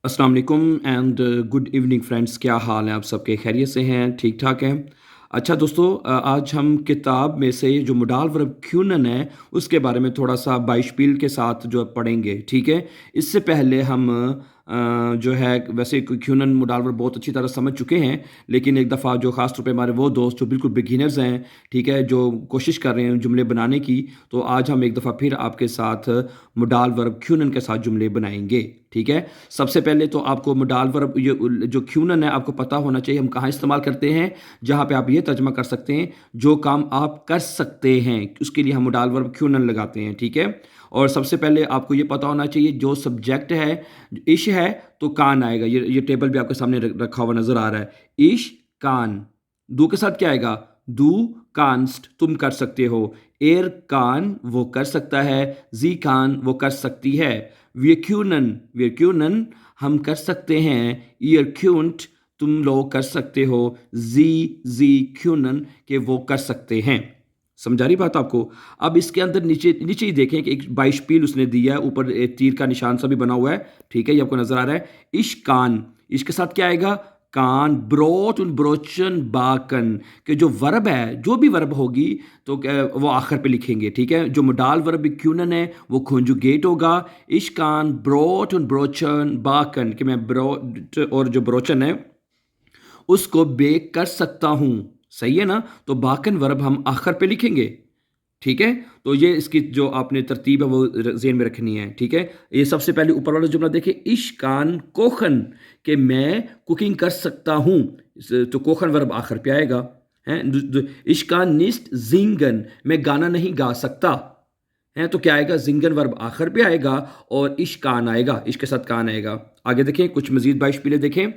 अस्सलाम वालेकुम and good evening friends. क्या हाल है आप सबके? खैरियत से हैं? ठीक ठाक हैं? अच्छा दोस्तों, आज हम किताब में से जो मोडाल वर्ब क्यूनन है उसके बारे में थोड़ा सा बाइशपील के साथ जो है पढ़ेंगे, ठीक है। इससे पहले हम जो है वैसे क्यूनन मोडाल वर्ब बहुत अच्छी तरह समझ चुके हैं, लेकिन एक दफ़ा जो ख़ास तौर पे हमारे वो दोस्त जो बिल्कुल बिगिनर्स हैं, ठीक है, जो कोशिश कर रहे हैं जुमले बनाने की, तो आज हम एक दफ़ा फिर आपके साथ मोडाल वर्ब क्यूनन के साथ जुमले बनाएंगे, ठीक है। सबसे पहले तो आपको मोडाल वर्ब ये जो क्यूनन है आपको पता होना चाहिए हम कहाँ इस्तेमाल करते हैं। जहाँ पे आप ये तर्जमा कर सकते हैं जो काम आप कर सकते हैं उसके लिए हम मोडाल वर्ब क्यूनन लगाते हैं, ठीक है। और सबसे पहले आपको ये पता होना चाहिए जो सब्जेक्ट है इश है तो कान आएगा। ये टेबल भी आपके सामने रखा हुआ नजर आ रहा है। इश कान। दू के साथ क्या आएगा? दू कांस्ट तुम कर सकते हो। एर कान वो कर सकता है। जी कान वो कर सकती है। wir हम कर सकते हैं। ihr könnt तुम लोग कर सकते हो। जी können के वो कर सकते हैं। समझा रही बात आपको? अब इसके अंदर नीचे नीचे ही देखें कि एक बाइशपील उसने दिया है, ऊपर एक तीर का निशान सा भी बना हुआ है, ठीक है, ये आपको नजर आ रहा है। इश कान, इसके साथ क्या आएगा? कान। ब्रोच und ब्रोचन बाकन के जो वर्ब है, जो भी वर्ब होगी तो वो आखिर पे लिखेंगे, ठीक है। जो मोडाल वर्ब क्यूनन है वो कॉन्जुगेट होगा। इश कान ब्रोट und ब्रोचन बाकन कि मैं ब्रोट और जो ब्रोचन है उसको बेक कर सकता हूं। सही है ना? तो बाकन वर्ब हम आखिर पे लिखेंगे, ठीक है। तो ये इसकी जो आपने तरतीब है वो ज़हन में रखनी है, ठीक है। ये सबसे पहले ऊपर वाला जुमला देखिए, इश कान कोखन कि मैं कुकिंग कर सकता हूँ, तो कोखन वर्ब आखिर पे आएगा। है इश कान निस्ट जिंगन मैं गाना नहीं गा सकता है, तो क्या आएगा? जिंगन वर्ब आखिर पे आएगा और इश कान आएगा, इश के साथ कान आएगा। आगे देखें कुछ मजीद बाइश पीले देखें।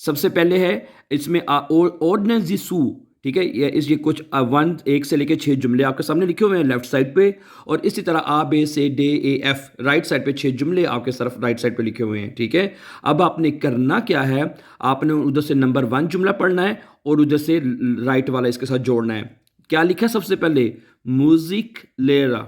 सबसे पहले है इसमें ओर्डनेजिसू, ठीक है। ये कुछ वन एक से लेके 6 जुमले आपके सामने लिखे हुए हैं लेफ्ट साइड पे, और इसी तरह आ बे से day A F right side पे 6 जुमले आपके तरफ राइट साइड पे लिखे हुए हैं, ठीक है। अब आपने करना क्या है? आपने उधर से नंबर 1 जुमला पढ़ना है और उधर से राइट वाला इसके साथ जोड़ना है। क्या लिखा है सबसे पहले? म्यूजिक लेरा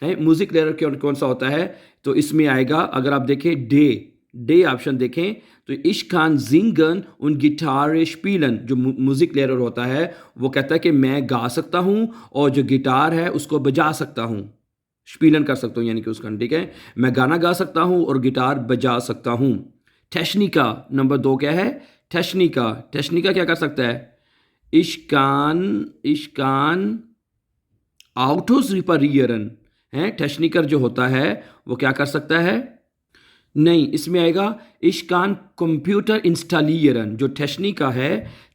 है। म्यूजिक लेयर कौन सा होता है? तो इसमें आएगा, अगर आप देखें डे ऑप्शन देखें तो इश खान जिंगन उन गिटार स्पीलन, जो म्यूजिक लेयर होता है वो कहता है कि मैं गा सकता हूं और जो गिटार है उसको बजा सकता हूं, स्पीलन कर सकता हूं यानी कि उसका, ठीक है। मैं गाना गा सकता हूं और गिटार बजा सकता हूं। टेक्निका नंबर 2 क्या है? टेक्निका क्या कर सकता है? इश्कान आउटोस रिपेरियरन है। टेक्निकर जो होता है वो क्या कर सकता है? नहीं, इसमें आएगा इश्कान कंप्यूटर इंस्टॉलियरन। जो टेक्निका है,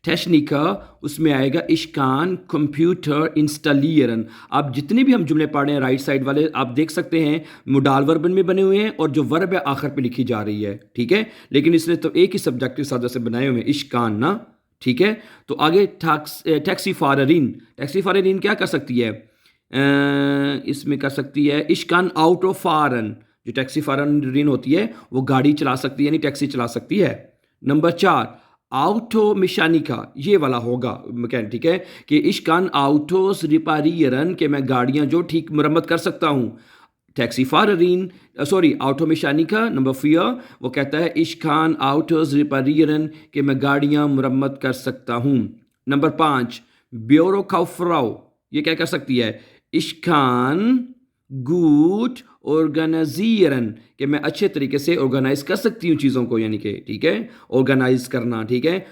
टेक्निका, उसमें आएगा इश्कान कंप्यूटर इंस्टॉलियरन। आप जितने भी हम जुमले पढ़ रहे हैं राइट साइड वाले आप देख सकते हैं मोडाल वर्ब में बने हुए हैं और जो वर्ब है आखिर पे लिखी जा रही है, ठीक है। लेकिन इसने तो एक ही सब्जेक्ट के साथ से बनाए हुए हैं, इश्कान ना, ठीक है। तो आगे टैक्सी फाररीन क्या कर सकती है? इसमें कर सकती है इश्कान आउट ऑफ फारन। जो टैक्सी फारन होती है वो गाड़ी चला सकती है यानी टैक्सी चला सकती है। नंबर 4 आउटो मिशानिका, ये वाला होगा मैकेनिक, ठीक है, कि इश्कान आउटोस रिपारियरन के मैं गाड़ियां जो ठीक मरम्मत कर सकता हूं। टैक्सी फाररीन आउटो मिशानिका नंबर 4 वो कहता है इश्कान आउटोस रिपारियरन के मैं गाड़ियां मरम्मत कर सकता हूं। नंबर 5 ब्यूरो काउफ्राउ, ये क्या कर सकती है? इश्कान गुड ऑर्गेनाइजियरन कि मैं अच्छे तरीके से ऑर्गेनाइज कर सकती हूँ चीज़ों को, यानी कि, ठीक है, ऑर्गेनाइज करना, ठीक है।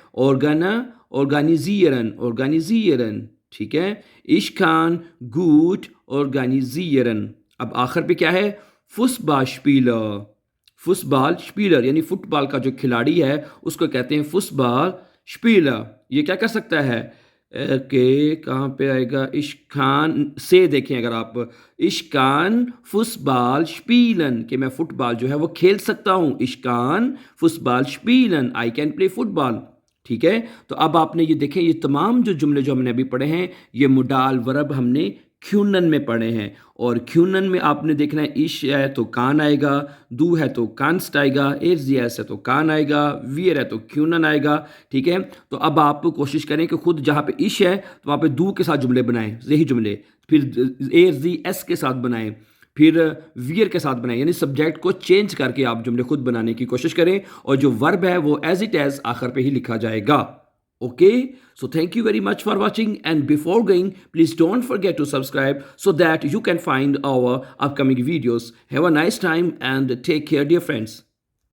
ऑर्गेनाइजियरन, ठीक है। इश्कान गुड ऑर्गेनाइजियरन। अब आखिर पे क्या है? फुटबॉल स्पीलर यानी फुटबॉल का जो खिलाड़ी है उसको कहते हैं फुटबॉल स्पीलर। ये क्या कर सकता है? के कहाँ पे आएगा? इश्कान से देखें अगर आप, इश्कान फुटबॉल स्पीलन कि मैं फुटबॉल जो है वो खेल सकता हूँ। इश्कान फुटबॉल स्पीलन आई कैन प्ले फुटबॉल, ठीक है। तो अब आपने ये देखें ये तमाम जो जुमले जो हमने अभी पढ़े हैं ये मुडाल वर्ब हमने क्यूनन में पढ़े हैं, और क्यूनन में आपने देखना है इश है तो कान आएगा, दू है तो कांस्ट आएगा, एस है तो कान आएगा, वियर है तो क्यूनन आएगा, ठीक है। तो अब आप कोशिश करें कि खुद जहाँ पे इश है तो वहाँ पे दू के साथ जुमले बनाएं, यही जुमले, फिर एस के साथ बनाएं, फिर वियर के साथ बनाएं, यानी सब्जेक्ट को चेंज करके आप जुमले खुद बनाने की कोशिश करें और जो वर्ब है वो एज इट एज आखिर पे ही लिखा जाएगा. Okay, so thank you very much for watching, and before going, please don't forget to subscribe so that you can find our upcoming videos. Have a nice time and take care, dear friends.